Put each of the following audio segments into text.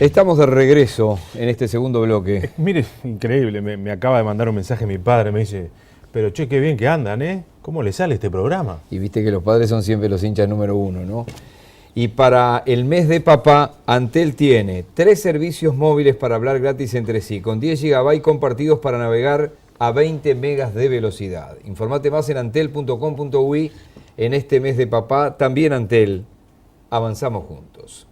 Estamos de regreso en este segundo bloque. Mire, increíble, me acaba de mandar un mensaje mi padre, me dice, pero che, qué bien que andan, ¿eh? ¿Cómo le sale este programa? Y viste que los padres son siempre los hinchas número uno, ¿no? Y para el mes de papá, Antel tiene 3 servicios móviles para hablar gratis entre sí, con 10 GB compartidos para navegar a 20 megas de velocidad. Informate más en antel.com.uy en este mes de papá. También Antel, avanzamos juntos.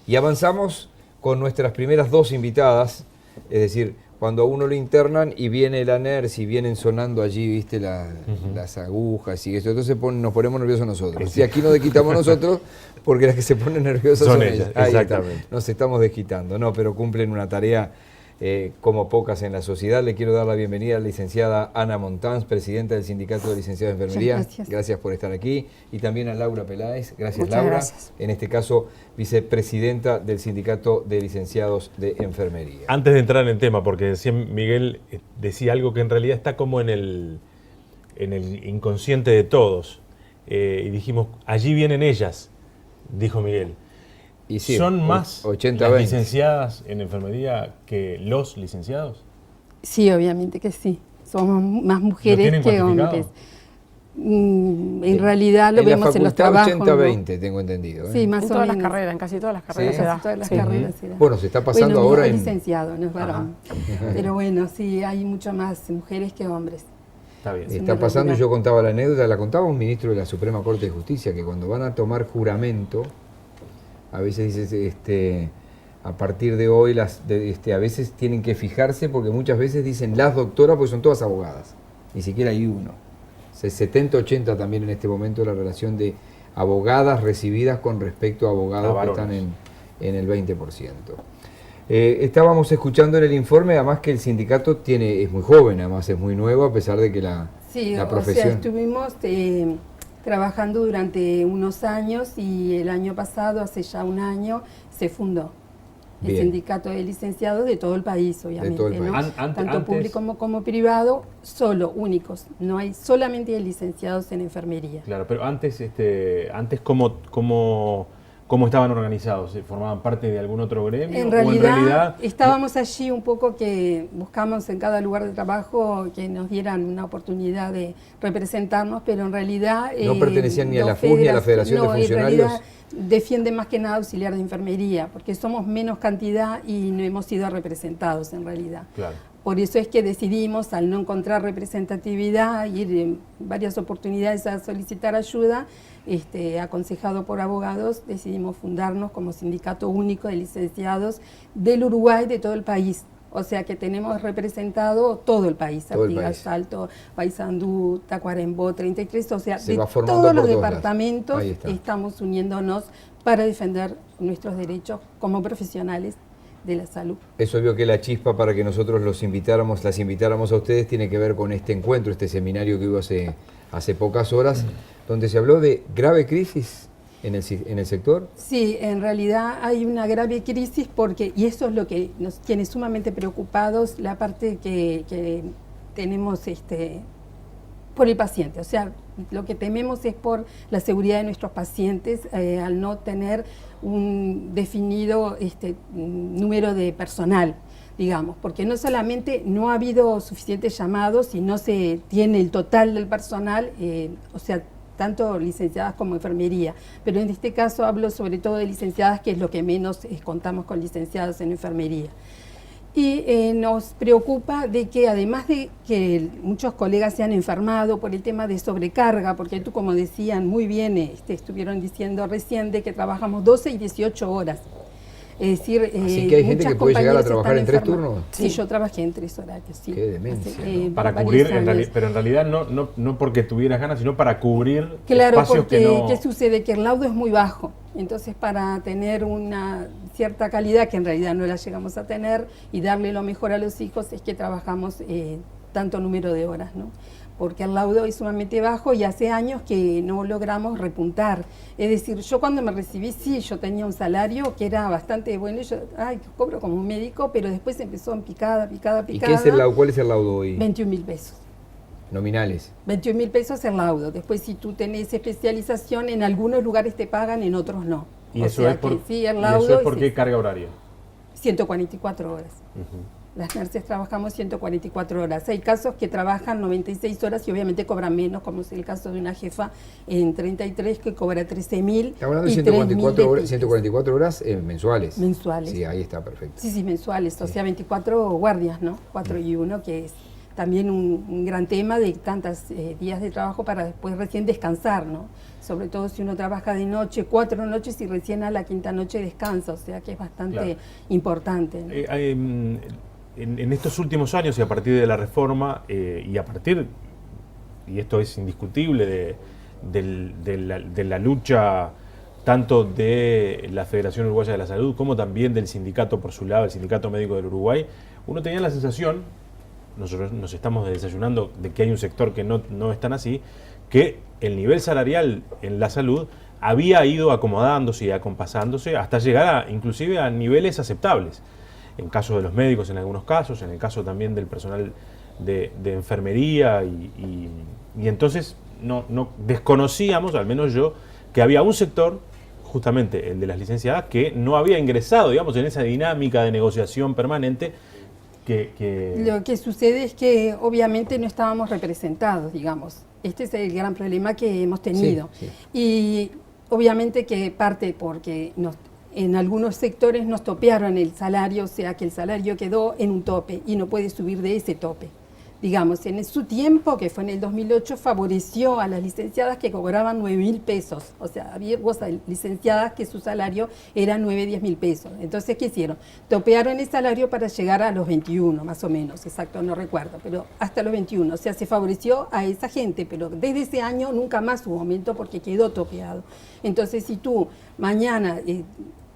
Y avanzamos con nuestras primeras 2 invitadas, es decir, cuando a uno lo internan y viene la NERS y vienen sonando allí, viste, las agujas y eso, entonces nos ponemos nerviosos nosotros. Si aquí nos desquitamos nosotros, porque las que se ponen nerviosas son ellas. Exactamente. Nos estamos desquitando, no, pero cumplen una tarea como pocas en la sociedad. Le quiero dar la bienvenida a la licenciada Ana Montanz, presidenta del Sindicato de Licenciados de Enfermería. Gracias por estar aquí. Y también a Laura Peláez. Gracias, Muchas Laura. Gracias. En este caso, vicepresidenta del Sindicato de Licenciados de Enfermería. Antes de entrar en el tema, porque decía Miguel, decía algo que en realidad está como en el inconsciente de todos. Y dijimos, allí vienen ellas, dijo Miguel. Y sí, ¿Son más 80, las 20. licenciadas en enfermería que los licenciados? Sí, obviamente que sí. Somos más mujeres que hombres. En realidad lo vemos en los trabajos. 80-20, tengo entendido. Sí, más en o todas menos. las carreras, en casi todas las carreras ¿Sí? se da. Casi todas las Sí. carreras se da. Bueno, se está pasando bueno, ahora es en... licenciado, no es varón. Pero bueno, sí, hay mucho más mujeres que hombres. Está bien. Está pasando, yo contaba la anécdota, la contaba un ministro de la Suprema Corte de Justicia, que cuando van a tomar juramento, a veces dice, a partir de hoy, a veces tienen que fijarse, porque muchas veces dicen las doctoras, porque son todas abogadas, ni siquiera hay uno. 70-80 también en este momento la relación de abogadas recibidas con respecto a abogados que están en el 20%. Estábamos escuchando en el informe, además que el sindicato es muy joven, además es muy nuevo, a pesar de que la profesión... O sea, estuvimos trabajando durante unos años y el año pasado, hace ya un año, se fundó el sindicato de licenciados de todo el país, obviamente, de todo el país. ¿no? Tanto público como privado, únicos. No hay solamente licenciados en enfermería. Claro, pero antes ¿cómo estaban organizados? ¿Formaban parte de algún otro gremio? En realidad estábamos allí un poco que buscamos en cada lugar de trabajo que nos dieran una oportunidad de representarnos, pero en realidad... No pertenecían ni a la FUS ni a la Federación de Funcionarios. En realidad defiende más que nada auxiliar de enfermería, porque somos menos cantidad y no hemos sido representados en realidad. Claro. Por eso es que decidimos, al no encontrar representatividad, ir en varias oportunidades a solicitar ayuda, aconsejado por abogados, decidimos fundarnos como sindicato único de licenciados del Uruguay, de todo el país. O sea que tenemos representado todo el país, Artigas, Salto, Paysandú, Tacuarembó, 33, o sea, de todos los departamentos estamos uniéndonos para defender nuestros derechos como profesionales de la salud. Es obvio que la chispa para que nosotros las invitáramos a ustedes tiene que ver con este encuentro, este seminario que hubo hace pocas horas, donde se habló de grave crisis en el sector. Sí, en realidad hay una grave crisis porque, y eso es lo que nos tiene sumamente preocupados, la parte que tenemos por el paciente. O sea, lo que tememos es por la seguridad de nuestros pacientes al no tener un definido número de personal, digamos, porque no solamente no ha habido suficientes llamados y no se tiene el total del personal, o sea, tanto licenciadas como enfermería, pero en este caso hablo sobre todo de licenciadas, que es lo que menos contamos con licenciados en enfermería. Y nos preocupa de que además de que muchos colegas se han enfermado por el tema de sobrecarga, porque tú, como decían muy bien, estuvieron diciendo recién de que trabajamos 12 y 18 horas. Es decir, así que hay gente que puede llegar a trabajar en 3 turnos. Sí, yo trabajé en 3 horarios. Sí. Qué demencia. Para cubrir, pero en realidad no porque tuvieras ganas, sino para cubrir espacios que no... ¿Qué sucede? Que el laudo es muy bajo. Entonces, para tener una cierta calidad, que en realidad no la llegamos a tener, y darle lo mejor a los hijos, es que trabajamos tanto número de horas, ¿no? Porque el laudo es sumamente bajo y hace años que no logramos repuntar. Es decir, yo cuando me recibí, sí, yo tenía un salario que era bastante bueno, y yo cobro como un médico, pero después empezó en picada. ¿Y qué es cuál es el laudo hoy? 21.000 pesos. Nominales. 21.000 pesos el laudo. Después, si tú tenés especialización, en algunos lugares te pagan, en otros no. ¿Y eso es por qué carga horaria? 144 horas. Las nurses trabajamos 144 horas. Hay casos que trabajan 96 horas y obviamente cobran menos, como es el caso de una jefa en 33 que cobra 13.000. Está hablando de 144 horas mensuales. Mensuales. Sí, ahí está, perfecto. Sí, mensuales, o sea, 24 guardias, ¿no? 4 y 1, que es también un gran tema de tantos días de trabajo para después recién descansar, ¿no? Sobre todo si uno trabaja de noche, 4 noches y recién a la quinta noche descansa, o sea que es bastante importante, ¿no? En estos últimos años y a partir de la reforma y esto es indiscutible, de la lucha tanto de la Federación Uruguaya de la Salud como también del sindicato por su lado, el Sindicato Médico del Uruguay, uno tenía la sensación, nosotros nos estamos desayunando de que hay un sector que no es tan así, que el nivel salarial en la salud había ido acomodándose y acompasándose hasta llegar inclusive a niveles aceptables. En caso de los médicos en algunos casos, en el caso también del personal de enfermería y entonces no desconocíamos, al menos yo, que había un sector, justamente el de las licenciadas, que no había ingresado, digamos, en esa dinámica de negociación permanente Lo que sucede es que obviamente no estábamos representados, digamos. Este es el gran problema que hemos tenido. Sí. Y obviamente que parte porque en algunos sectores nos topearon el salario, o sea que el salario quedó en un tope y no puede subir de ese tope. Digamos, en su tiempo, que fue en el 2008, favoreció a las licenciadas que cobraban 9.000 pesos. O sea, había licenciadas que su salario era 9-10.000 pesos. Entonces, ¿qué hicieron? Topearon el salario para llegar a los 21, más o menos, exacto, no recuerdo, pero hasta los 21. O sea, se favoreció a esa gente, pero desde ese año nunca más hubo aumento porque quedó topeado. Entonces, si tú mañana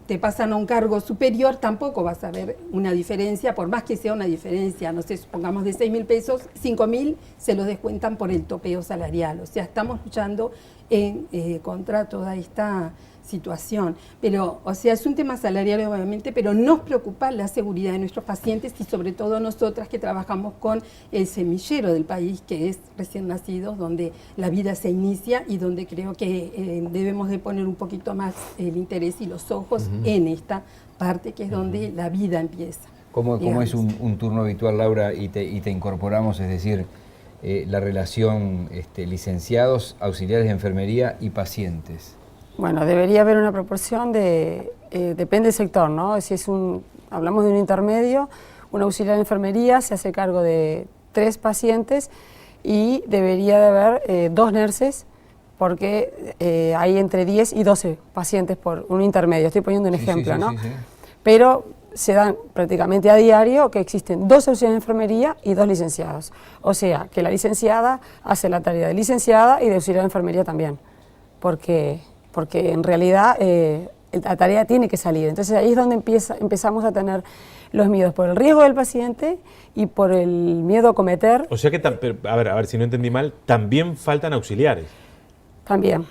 te pasan a un cargo superior, tampoco vas a ver una diferencia, por más que sea una diferencia, no sé, supongamos de 6.000 pesos, 5.000 se los descuentan por el topeo salarial. O sea, estamos luchando contra toda esta situación. Pero, o sea, es un tema salarial obviamente, pero nos preocupa la seguridad de nuestros pacientes y sobre todo nosotras que trabajamos con el semillero del país, que es recién nacidos, donde la vida se inicia y donde creo que debemos de poner un poquito más el interés y los ojos en esta parte que es donde la vida empieza. ¿Cómo es un turno habitual, Laura, y te incorporamos, es decir, la relación licenciados, auxiliares de enfermería y pacientes? Bueno, debería haber una proporción depende del sector, ¿no? Si hablamos de un intermedio, un auxiliar de enfermería se hace cargo de 3 pacientes y debería de haber 2 nurses porque hay entre 10 y 12 pacientes por un intermedio, estoy poniendo un ejemplo, ¿no? Sí. Pero se dan prácticamente a diario que existen 2 auxiliares de enfermería y 2 licenciados. O sea, que la licenciada hace la tarea de licenciada y de auxiliar de enfermería también, porque en realidad la tarea tiene que salir. Entonces ahí es donde empezamos a tener los miedos por el riesgo del paciente y por el miedo a cometer. O sea que, a ver si no entendí mal, también faltan auxiliares. También.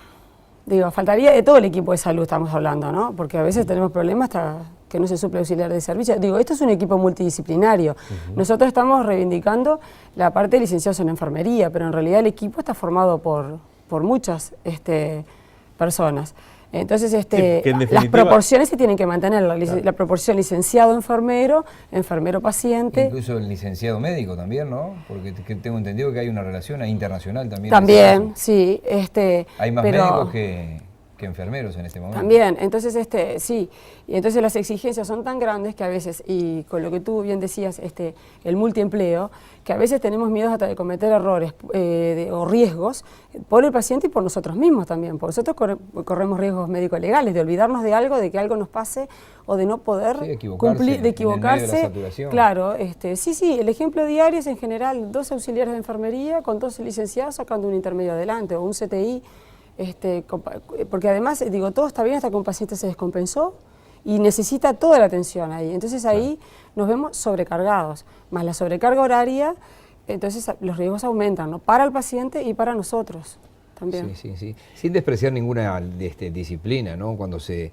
Digo, faltaría de todo el equipo de salud, estamos hablando, ¿no? Porque a veces tenemos problemas hasta que no se suple auxiliar de servicio. Digo, esto es un equipo multidisciplinario. Nosotros estamos reivindicando la parte de licenciados en enfermería, pero en realidad el equipo está formado por muchas personas. Entonces, las proporciones se tienen que mantener, la proporción licenciado-enfermero, enfermero-paciente. Incluso el licenciado médico también, ¿no? Porque tengo entendido que hay una relación ahí internacional también. También, sí. Hay más médicos que enfermeros en este momento. También, entonces, sí. Y entonces las exigencias son tan grandes que a veces, y con lo que tú bien decías, el multiempleo, que a veces tenemos miedo hasta de cometer errores o riesgos por el paciente y por nosotros mismos también. Porque nosotros corremos riesgos médico-legales, de olvidarnos de algo, de que algo nos pase o de no poder cumplir, de equivocarse. En el medio de la saturación. Claro, sí, el ejemplo diario es en general 2 auxiliares de enfermería con 2 licenciados sacando un intermedio adelante o un CTI. Porque además, digo, todo está bien hasta que un paciente se descompensó y necesita toda la atención ahí. Entonces ahí nos vemos sobrecargados, más la sobrecarga horaria, entonces los riesgos aumentan, ¿no? Para el paciente y para nosotros también. Sí. Sin despreciar ninguna disciplina, ¿no? Cuando se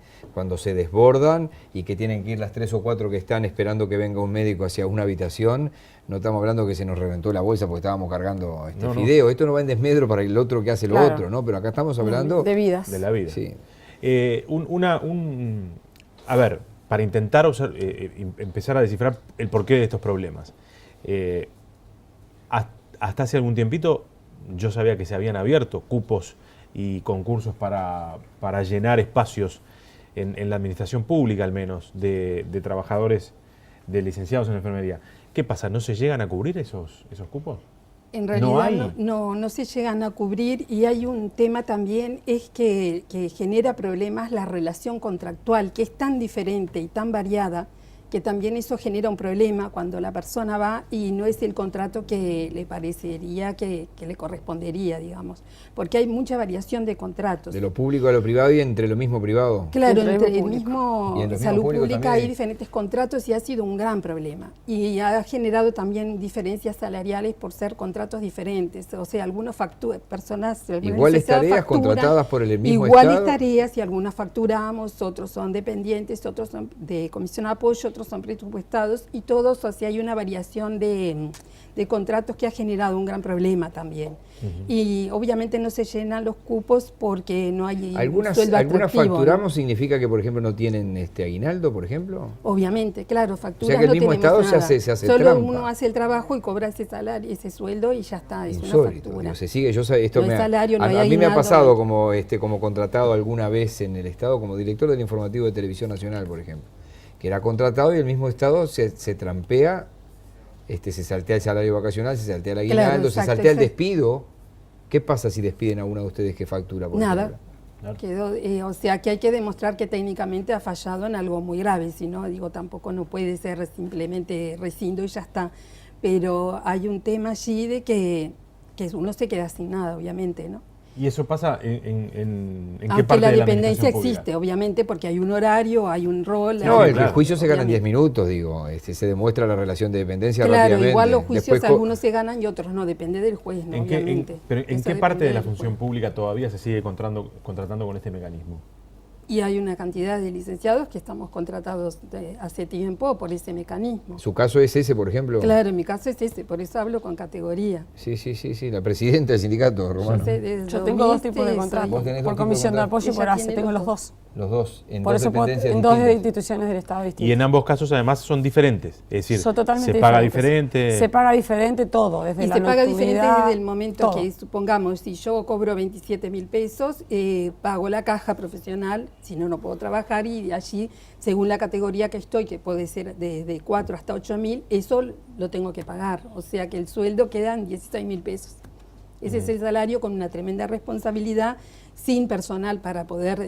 desbordan y que tienen que ir las 3 o 4 que están esperando que venga un médico hacia una habitación, no estamos hablando que se nos reventó la bolsa porque estábamos cargando fideo. Esto no va en desmedro para el otro que hace lo otro, ¿no? Pero acá estamos hablando de vidas. De la vida. Sí. A ver, para intentar empezar a descifrar el porqué de estos problemas. Hasta hace algún tiempito yo sabía que se habían abierto cupos y concursos para llenar espacios en la administración pública, al menos, de trabajadores, de licenciados en enfermería. ¿Qué pasa? ¿No se llegan a cubrir esos cupos? En realidad no se llegan a cubrir, y hay un tema también, es que genera problemas la relación contractual, que es tan diferente y tan variada, que también eso genera un problema cuando la persona va y no es el contrato que le parecería que le correspondería, digamos, porque hay mucha variación de contratos. De lo público a lo privado y entre lo mismo privado. Claro, Entre entre el público. mismo Y en los salud mismos públicos pública también hay diferentes contratos y ha sido un gran problema. Y ha generado también diferencias salariales por ser contratos diferentes. O sea, algunas personas... Iguales tareas contratadas por el mismo iguales Estado. tareas, y algunas facturamos, otros son dependientes, otros son de comisión de apoyo, otros son presupuestados, y todos, o sea, hay una variación de contratos que ha generado un gran problema también. Y obviamente no se llenan los cupos porque no hay ¿Algunas facturamos significa que, por ejemplo, no tienen aguinaldo, por ejemplo? Obviamente, claro, facturas O sea que el no mismo tenemos Estado nada. se hace Solo trampa. uno hace el trabajo y cobra ese salario, ese sueldo, y ya está, es una Insólito, factura. digo, se sigue, esto No hay salario, no hay a mí me ha aguinaldo, pasado no. como contratado alguna vez en el Estado, como director del informativo de Televisión Nacional, por ejemplo, que era contratado y el mismo Estado se trampea, se saltea el salario vacacional, se saltea el aguinaldo, Claro, se exacto, saltea el exacto. despido. ¿Qué pasa si despiden a uno de ustedes que factura, por Nada. ejemplo? Quedó, o sea que hay que demostrar que técnicamente ha fallado en algo muy grave, si no, digo, tampoco no puede ser simplemente rescindo y ya está. Pero hay un tema allí de que uno se queda sin nada, obviamente, ¿no? ¿Y eso pasa en qué Aunque parte la de la dependencia administración pública? existe, obviamente, porque hay un horario, hay un rol. No, hay- el juicio se gana en 10 obviamente. minutos, digo, se demuestra la relación de dependencia Claro, rápidamente. igual los juicios Después, algunos se ganan y otros no, depende del juez, ¿no? Obviamente. ¿Pero en Eso qué parte depende de la del función juez. pública todavía se sigue contratando con este mecanismo? Y hay una cantidad de licenciados que estamos contratados hace tiempo por ese mecanismo. ¿Su caso es ese, por ejemplo? Claro, en mi caso es ese, por eso hablo con categoría. Sí, la presidenta del sindicato, Romano. Yo sé, desde Yo tengo dos 2000 tipos de soy- contratos, Vos tenés dos por tipos de comisión de contratos. apoyo y por Ella ACE, tiene tengo los los dos. Los dos, en Por dos eso dependencias en dos distintas. instituciones del Estado distintas. Y en ambos casos además son diferentes, es decir, Son totalmente se paga diferentes. diferente. Se paga diferente todo, desde Y la se paga diferente nocturnidad, desde el momento todo. que, supongamos, si yo cobro 27.000 pesos, pago la caja profesional, si no, no puedo trabajar, y de allí, según la categoría que estoy, que puede ser desde 4 hasta 8.000, eso lo tengo que pagar. O sea que el sueldo queda en 16.000 pesos. Ese es el salario, con una tremenda responsabilidad, sin personal para poder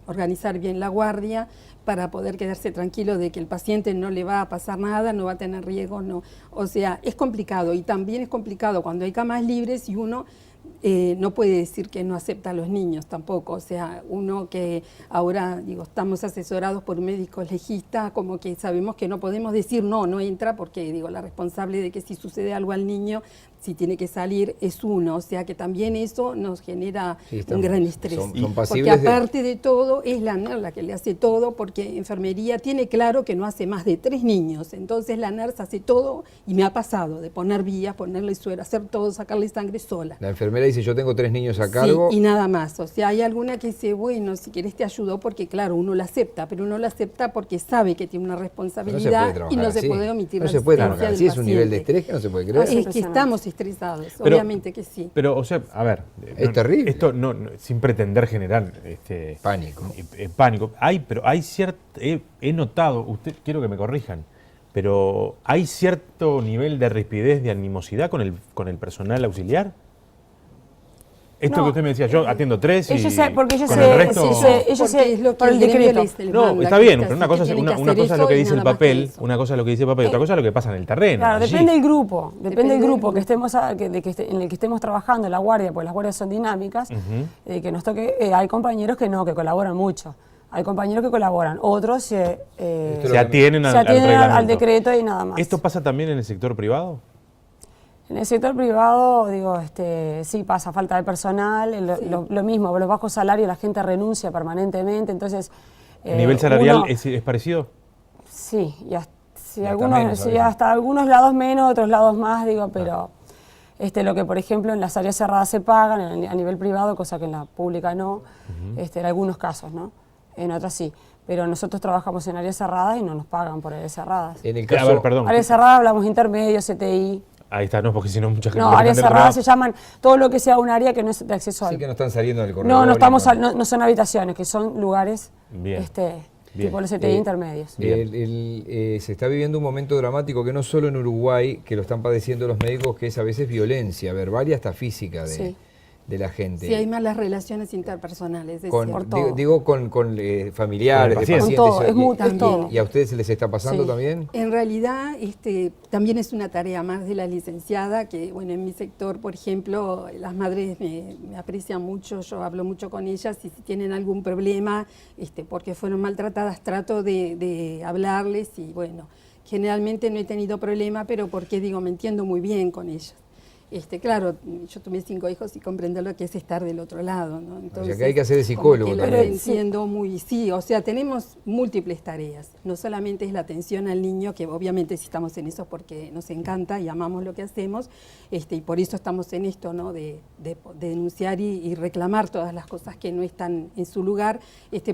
organizar bien la guardia, para poder quedarse tranquilo de que el paciente no le va a pasar nada, no va a tener riesgos, no. O sea, es complicado, y también es complicado cuando hay camas libres y uno no puede decir que no acepta a los niños tampoco. O sea, uno que ahora, digo, estamos asesorados por médicos legistas, como que sabemos que no podemos decir no entra, porque, digo, la responsable de que si sucede algo al niño, si tiene que salir, es uno. O sea que también eso nos genera un gran estrés. Son Porque pasibles aparte de todo, es la NER la que le hace todo, porque enfermería tiene claro que no hace más de 3 niños. Entonces la NER hace todo, y me ha pasado de poner vías, ponerle suero, hacer todo, sacarle sangre sola. La enfermera dice, yo tengo 3 niños a cargo. Sí, y nada más. O sea, hay alguna que dice, bueno, si querés te ayudo, porque claro, uno la acepta, pero uno la acepta porque sabe que tiene una responsabilidad y no se puede omitir no la se puede asistencia trabajar del así, es un nivel de paciente. estrés que no se puede creer. Es que Impresionante. estamos estresados, Pero- obviamente que sí. Pero, o sea, a ver. Es terrible. Esto sin pretender generar Pánico. pánico. Pero hay cierto. He notado, quiero que me corrijan, pero ¿hay cierto nivel de rigidez, de animosidad con el personal auxiliar? Esto No. que usted me decía, yo atiendo 3 y Porque yo con sé, el resto... ellos Porque sé es lo que por el el gremio decreto. les No, manda, está que bien, es pero una así, cosa, que tienen que una hacer cosa es lo eso que y dice el nada más que papel, eso. una cosa es lo que dice el papel, otra cosa es lo que pasa en el terreno. Claro, allí. depende del grupo, depende del del grupo grupo. que estemos en el que estemos trabajando, la guardia, porque las guardias son dinámicas, que nos toque, hay compañeros que colaboran mucho, hay compañeros que colaboran, otros se atienen al reglamento. al decreto y nada más. ¿Esto pasa también en el sector privado? En el sector privado, digo, sí pasa falta de personal, lo mismo, los bajos salarios, la gente renuncia permanentemente, entonces... ¿El nivel salarial uno- es parecido? Sí, Y hasta menos, a veces. hasta algunos lados menos, otros lados más, digo, pero lo que por ejemplo en las áreas cerradas se pagan a nivel privado, cosa que en la pública no, en algunos casos, ¿no? en otras sí. Pero nosotros trabajamos en áreas cerradas y no nos pagan por áreas cerradas. En el A caso, ver, perdón. Áreas cerradas hablamos intermedios, CTI. Ahí está, no, porque si no mucha gente... No, mucha áreas gente cerradas trabaja. se llaman todo lo que sea un área que no es de acceso sí al... que no están saliendo del corredor. No, no, estamos y no son habitaciones, que son lugares Bien. Bien. tipo los CTI intermedios. Bien. Se está viviendo un momento dramático que no solo en Uruguay, que lo están padeciendo los médicos, que es a veces violencia verbal y hasta física Sí. de la gente. Sí, hay malas relaciones interpersonales. Es Con, cierto. Por todo. digo con familiares, Con el de paciente. pacientes. Con todo, es y- es todo. ¿Y a ustedes se les está pasando Sí. también? En realidad, también es una tarea más de la licenciada, que bueno, en mi sector, por ejemplo, las madres me aprecian mucho, yo hablo mucho con ellas y si tienen algún problema, porque fueron maltratadas, trato de hablarles y bueno, generalmente no he tenido problema, pero porque digo, me entiendo muy bien con ellas. Claro, yo tuve 5 hijos y comprendo lo que es estar del otro lado, ¿no? Entonces, que hay que hacer de psicólogo como que también. lo entiendo muy, sí, o sea, tenemos múltiples tareas, no solamente es la atención al niño, que obviamente sí estamos en eso porque nos encanta y amamos lo que hacemos, y por eso estamos en esto, ¿no? De denunciar y reclamar todas las cosas que no están en su lugar,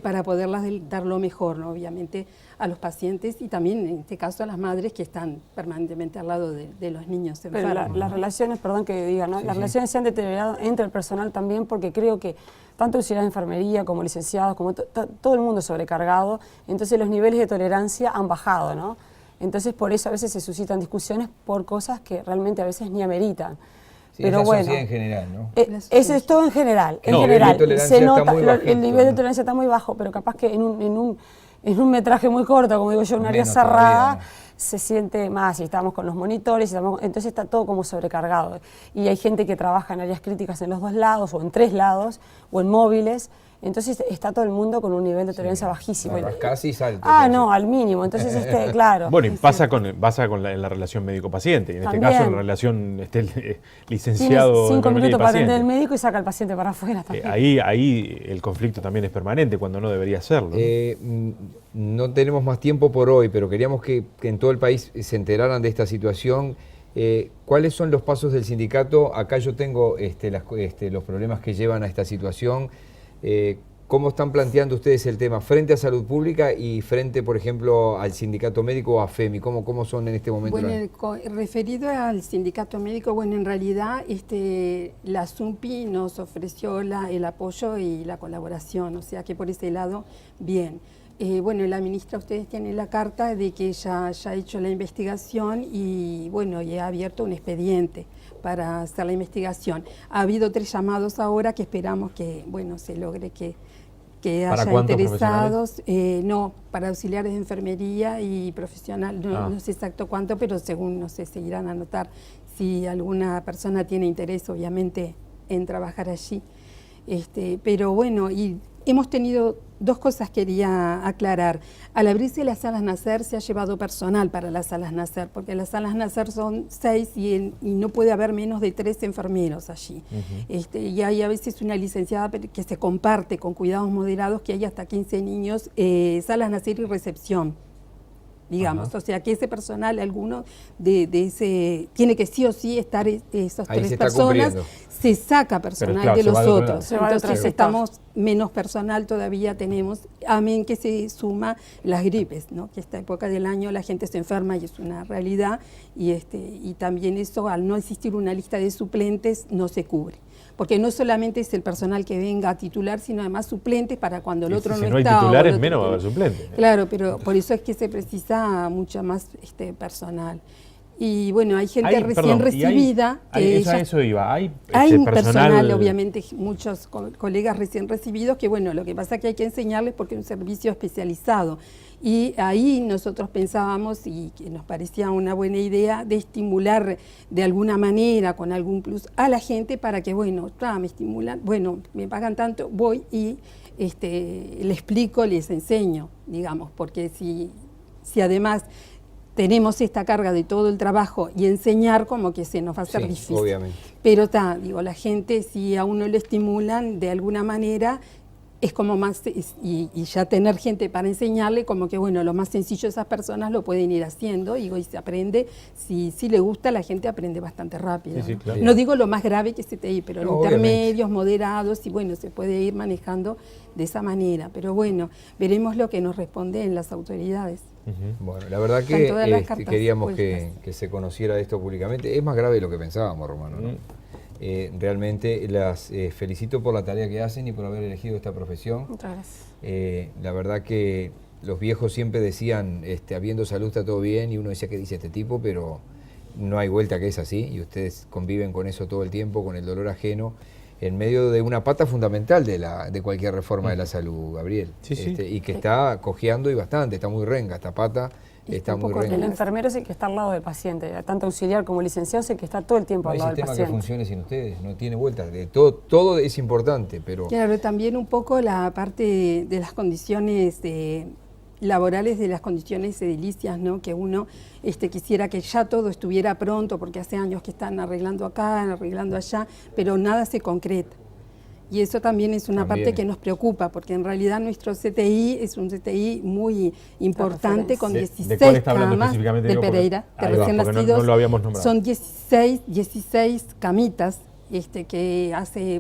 para poderlas dar lo mejor, ¿no? Obviamente a los pacientes y también en este caso a las madres que están permanentemente al lado de los niños Pero enfermos. las relaciones, perdón que diga, ¿no? Sí, Las sí. relaciones se han deteriorado entre el personal también porque creo que tanto auxiliares de enfermería como licenciados, como todo el mundo sobrecargado, entonces los niveles de tolerancia han bajado, ¿no? Entonces por eso a veces se suscitan discusiones por cosas que realmente a veces ni ameritan. Sí, Pero es la bueno, sociedad en general, ¿no? eso es todo en general. En No, general, el nivel de tolerancia se está nota, muy el bajito, nivel de ¿no? tolerancia está muy bajo, pero capaz que en un metraje muy corto, como digo yo, un área Menos cerrada, todavía, ¿no? se siente más y estamos con los monitores, entonces está todo como sobrecargado. Y hay gente que trabaja en áreas críticas en los 2 lados o en 3 lados o en móviles, entonces está todo el mundo con un nivel de tolerancia bajísimo. Casi salto. No, al mínimo, entonces claro. Bueno, y pasa en la relación médico-paciente, y en este También. caso en la relación Tiene licenciado 5 enfermería y minutos para atender al paciente. médico y saca al paciente para afuera también. Ahí el conflicto también es permanente cuando no debería serlo, ¿no? No tenemos más tiempo por hoy, pero queríamos que en todo el país se enteraran de esta situación. ¿Cuáles son los pasos del sindicato? Acá yo tengo los problemas que llevan a esta situación. ¿Cómo están planteando ustedes el tema frente a Salud Pública y frente, por ejemplo, al Sindicato Médico o a FEMI? ¿Cómo son en este momento? Bueno, referido al sindicato médico, bueno, en realidad la SUMPI nos ofreció el apoyo y la colaboración, o sea que por ese lado, bien. Bueno, la ministra, ustedes tienen la carta de que ella ya ha hecho la investigación y bueno, y ha abierto un expediente para hacer la investigación. Ha habido 3 llamados ahora que esperamos que, bueno, se logre que ¿Para haya cuántos interesados. No, para auxiliares de enfermería y profesional, no sé exacto cuánto, pero según, no sé, seguirán a anotar si alguna persona tiene interés, obviamente, en trabajar allí. Pero bueno, y hemos tenido 2 cosas quería aclarar. Al abrirse las salas Nacer se ha llevado personal para las salas Nacer, porque las salas Nacer son 6 y no puede haber menos de 3 enfermeros allí. Y hay a veces una licenciada que se comparte con cuidados moderados, que hay hasta 15 niños, salas Nacer y recepción, digamos. O sea que ese personal, alguno de ese, tiene que sí o sí estar esas Ahí 3 se está personas. cumpliendo. Se saca personal claro, de se los va de otro otros. lado. Se va de otro Entonces sector. estamos menos personal todavía tenemos, amén que se suma las gripes, ¿no? Que esta época del año la gente se enferma y es una realidad y también eso, al no existir una lista de suplentes, no se cubre. Porque no solamente es el personal que venga a titular, sino además suplentes para cuando el otro Si no no hay está. titulares, o el otro menos va a haber tiene- suplentes. Claro, pero por eso es que se precisa mucha más personal. Y bueno, hay gente recién recibida. Eso iba. Hay Personal, obviamente, muchos colegas recién recibidos, que bueno, lo que pasa es que hay que enseñarles porque es un servicio especializado. Y ahí nosotros pensábamos, y que nos parecía una buena idea, de estimular de alguna manera, con algún plus, a la gente para que, bueno, me estimulan, bueno, me pagan tanto, voy y le explico, les enseño, digamos, porque si además tenemos esta carga de todo el trabajo y enseñar, como que se nos va a hacer Sí, difícil. obviamente. Pero digo, la gente, si a uno le estimulan de alguna manera, es como más, y ya tener gente para enseñarle, como que bueno, lo más sencillo esas personas lo pueden ir haciendo y se aprende, si le gusta, la gente aprende bastante rápido. Sí, sí, ¿no? claro. No digo lo más grave que es CTI, pero No, intermedios, moderados, y bueno, se puede ir manejando de esa manera. Pero bueno, veremos lo que nos responden las autoridades. Bueno, la verdad Están que todas las cartas queríamos puestas. que se conociera esto públicamente. Es más grave de lo que pensábamos, Romano, ¿no? Realmente las felicito por la tarea que hacen y por haber elegido esta profesión. Muchas gracias. La verdad que los viejos siempre decían, habiendo salud está todo bien, y uno decía, ¿qué dice este tipo? Pero no hay vuelta que es así, y ustedes conviven con eso todo el tiempo, con el dolor ajeno, en medio de una pata fundamental de cualquier reforma de la salud, Gabriel. Sí, sí. Y que está cojeando y bastante, está muy renga, esta pata está muy tampoco El renga. enfermero es el que está al lado del paciente, tanto auxiliar como licenciado es el que está todo el tiempo No hay al lado del sistema que paciente. funcione sin ustedes, no tiene vuelta. Todo es importante, pero Claro, también un poco la parte de las condiciones laborales, de las condiciones edilicias, ¿no? Que uno quisiera que ya todo estuviera pronto, porque hace años que están arreglando acá, arreglando allá, pero nada se concreta. Y eso también es una parte que nos preocupa, porque en realidad nuestro CTI es un CTI muy importante, con ¿De 16 cuál está hablando camas específicamente? de Digo, porque- Pereira, de Ahí va, recién porque nacidos. no lo habíamos nombrado. Son 16 camitas, que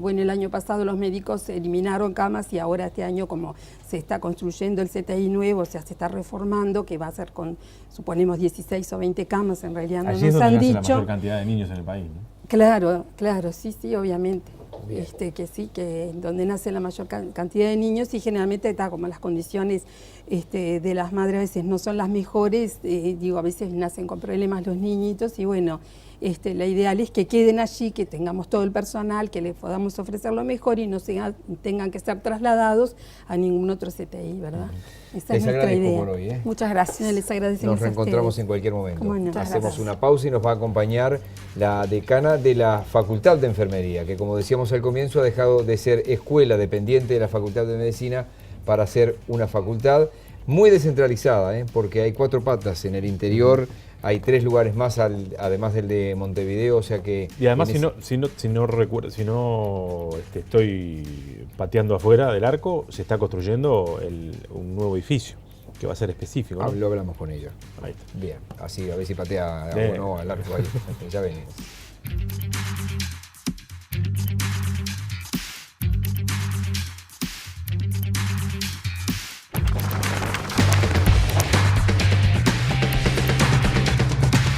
el año pasado los médicos eliminaron camas y ahora este año, como se está construyendo el CTI nuevo, o sea, se está reformando, que va a ser con, suponemos, 16 o 20 camas, en realidad no Allí es nos donde han nace la dicho. mayor cantidad de niños en el país, ¿no? Claro, sí, obviamente. Bien. Que sí, que donde nace la mayor cantidad de niños, y generalmente está como las condiciones de las madres a veces no son las mejores, a veces nacen con problemas los niñitos, y bueno, la ideal es que queden allí, que tengamos todo el personal, que les podamos ofrecer lo mejor y no tengan que ser trasladados a ningún otro CTI, ¿verdad? Esa les es nuestra agradezco idea. por hoy. Muchas gracias. Les agradecemos Nos a reencontramos ustedes. en cualquier momento. Cómo no. Hacemos gracias. una pausa y nos va a acompañar la decana de la Facultad de Enfermería, que como decíamos al comienzo ha dejado de ser escuela dependiente de la Facultad de Medicina para ser una facultad muy descentralizada, porque hay 4 patas en el interior, hay 3 lugares más además del de Montevideo, o sea que... Y además, si no recuerdo, estoy pateando afuera del arco, se está construyendo un nuevo edificio que va a ser específico, ¿no? Lo hablamos con ella. Ahí está. Bien, así a ver si patea Bien. o no al arco ahí. Ya venimos.